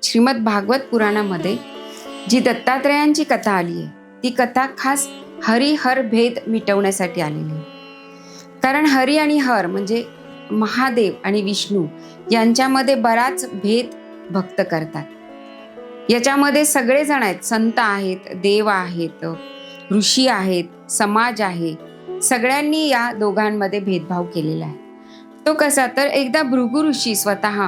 श्रीमद भागवत पुराणामध्ये जी दत्तात्रेयांची कथा आली आहे, ती कथा खास हरिहर भेद मिटवण्यासाठी आलेली आहे. कारण हरी आणि हर म्हणजे महादेव आणि विष्णू यांच्यामध्ये बराच भेद भक्त करतात. याच्यामध्ये सगळेजण आहेत, संत आहेत, देव आहेत, ऋषी आहेत, समाज आहे. सगळ्यांनी या दोघांमध्ये भेदभाव केलेला आहे. तो कसा, तर एकदा भृगु ऋषी स्वतः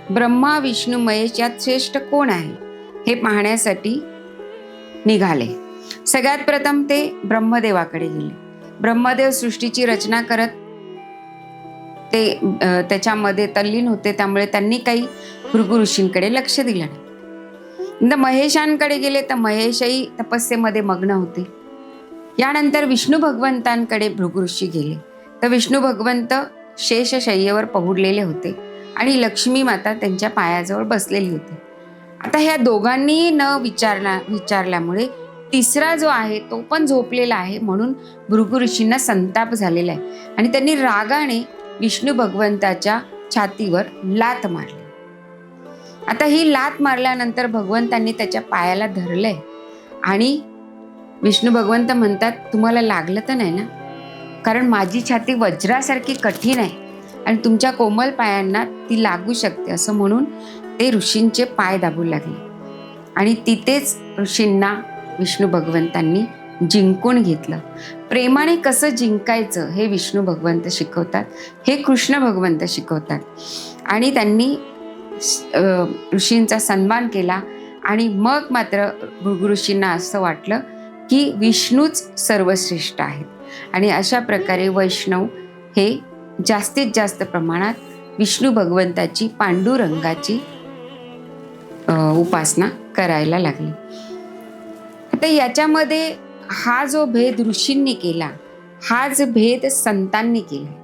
ब्रह्मा विष्णू महेश यात श्रेष्ठ कोण आहे हे पाहण्यासाठी निघाले. सगळ्यात प्रथम ते ब्रह्मदेवाकडे गेले. ब्रह्मदेव सृष्टीची रचना करत ते त्याच्यामध्ये तल्लीन होते, त्यामुळे त्यांनी काही भृगु ऋषींकडे लक्ष दिलं नाही. महेशांकडे गेले तर महेशही तपस्येमध्ये मग्न होते. यानंतर विष्णू भगवंतांकडे भृगु ऋषी गेले तर विष्णू भगवंत शेषशय्येवर पहुडलेले होते आणि लक्ष्मी माता त्यांच्या पायाजवळ बसलेली होती. आता ह्या दोघांनी न विचारल्यामुळे तिसरा जो आहे तो पण झोपलेला आहे, म्हणून भृगु ऋषींना संताप झालेला आहे आणि त्यांनी रागाने विष्णू भगवंताच्या छातीवर लाथ मारली. आता ही लाथ मारल्यानंतर भगवंतांनी त्याच्या पायाला धरलंय आणि विष्णू भगवंत म्हणतात, तुम्हाला लागलं तर नाही ना? कारण माझी छाती वज्रासारखी कठीण आहे आणि तुमच्या कोमल पायांना ती लागू शकते, असं म्हणून ते ऋषींचे पाय दाबू लागले. आणि तिथेच ऋषींना विष्णू भगवंतांनी जिंकून घेतलं. प्रेमाने कसं जिंकायचं हे विष्णू भगवंत शिकवतात, हे कृष्ण भगवंत शिकवतात. आणि त्यांनी ऋषींचा सन्मान केला आणि मग मात्र भृगु ऋषींना असं वाटलं की विष्णूच सर्वश्रेष्ठ आहेत. आणि अशा प्रकारे वैष्णव हे जास्तीत जास्त प्रमाणात विष्णू भगवंताची, पांडुरंगाची उपासना करायला लागली. आता याच्यामध्ये हा जो भेद ऋषींनी केला, हाच भेद संतांनी केला.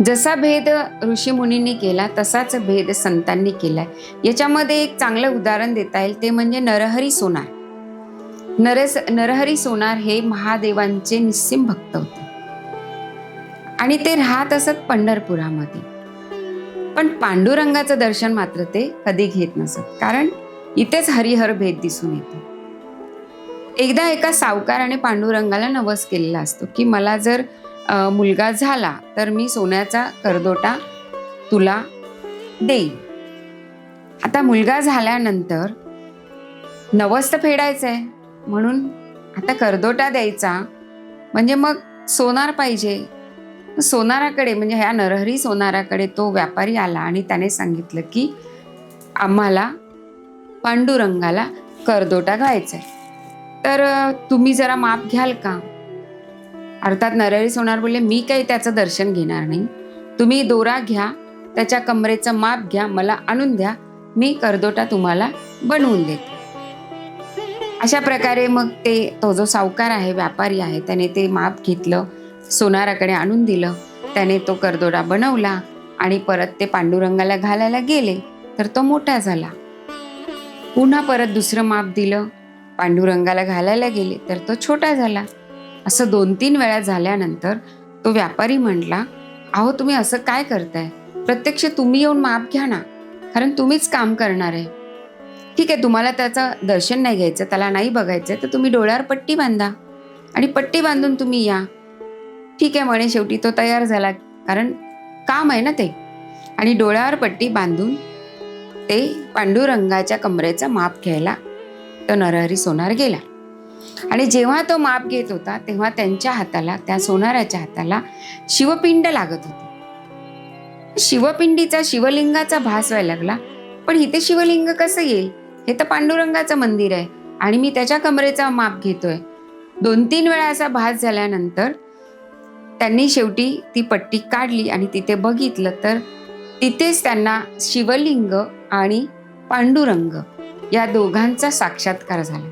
जसा भेद ऋषी मुनींनी केला तसाच भेद संतांनी केलाय. याच्यामध्ये एक चांगलं उदाहरण देता येईल, ते म्हणजे नरहरी सोनार. नरहरी सोनार हे महादेवांचे निस्सिम भक्त होते आणि ते राहत असत पंढरपुरामध्ये. पण पांडुरंगाचं दर्शन मात्र ते कधी घेत नसत, कारण इथेच हरिहर भेद दिसून येतो. एकदा एका सावकाराने पांडुरंगाला नवस केलेला असतो की मला जर मुलगा झाला तर मी सोन्याचा करदोटा तुला देईन. आता मुलगा झाल्यानंतर नवस तर फेडायचंय, म्हणून आता करदोटा द्यायचा म्हणजे मग सोनार पाहिजे. सोनाराकडे म्हणजे ह्या नरहरी सोनाराकडे तो व्यापारी आला आणि त्याने सांगितलं की आम्हाला पांडुरंगाला करदोटा घ्यायचा आहे, तर तुम्ही जरा माप घ्याल का? अर्थात नरहरी सोनार बोलले, मी काही त्याचं दर्शन घेणार नाही, तुम्ही दोरा घ्या, त्याच्या कमरेचं माप घ्या, मला आणून द्या, मी करदोटा तुम्हाला बनवून देते. अशा प्रकारे मग तो जो सावकार आहे, व्यापारी आहे, त्याने ते माप घेतलं, सोनाराकडे आणून दिलं. त्याने तो करदोटा बनवला आणि परत ते पांडुरंगाला घालायला गेले तर तो मोठा झाला. पुन्हा परत दुसरं माप दिलं, पांडुरंगाला घालायला गेले तर तो छोटा झाला. असं 2-3 वेळा झाल्यानंतर तो व्यापारी म्हटला, अहो तुम्ही असं काय करताय? प्रत्यक्ष तुम्ही येऊन माप घ्या ना, कारण तुम्हीच काम करणार आहे. ठीक आहे, तुम्हाला त्याचं दर्शन नाही घ्यायचं, त्याला नाही बघायचं, तर तुम्ही डोळ्यावर पट्टी बांधा आणि पट्टी बांधून तुम्ही या. ठीक आहे म्हणे. शेवटी तो तयार झाला, कारण काम आहे ना ते. आणि डोळ्यावर पट्टी बांधून ते पांडुरंगाच्या कमरेचं माप घ्यायला तो नरहरी सोनार गेला. आणि जेव्हा तो माप घेत होता तेव्हा त्यांच्या हाताला, त्या सोनाराच्या हाताला शिवपिंड लागत होते. शिवपिंडीचा, शिवलिंगाचा भास व्हायला लागला. पण इथे शिवलिंग कसं येईल? हे तर पांडुरंगाचं मंदिर आहे आणि मी त्याच्या कमरेचा माप घेतोय. 2-3 वेळा असा भास झाल्यानंतर त्यांनी शेवटी ती पट्टी काढली आणि तिथे बघितलं तर तिथेच त्यांना शिवलिंग आणि पांडुरंग या दोघांचा साक्षात्कार झाला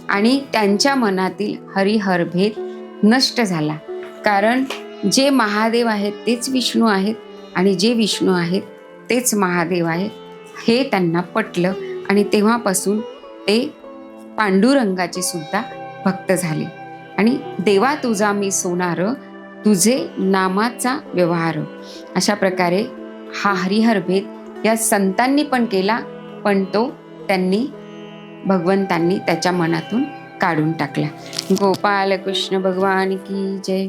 आणि त्यांच्या मनातील हरिहर भेद नष्ट झाला. कारण जे महादेव आहेत तेच विष्णू आहेत आणि जे विष्णू आहेत तेच महादेव आहेत हे त्यांना पटलं आणि तेव्हापासून ते पांडुरंगाचे सुद्धा भक्त झाले. आणि देवा तुझा मी सोनार तुझे नामाचा व्यवहार. अशा प्रकारे हा हरिहर भेद या संतांनी पण केला, पण तो भगवंतांनी त्याच्या मनातून काढून टाकला. गोपाल कृष्ण भगवान की जय.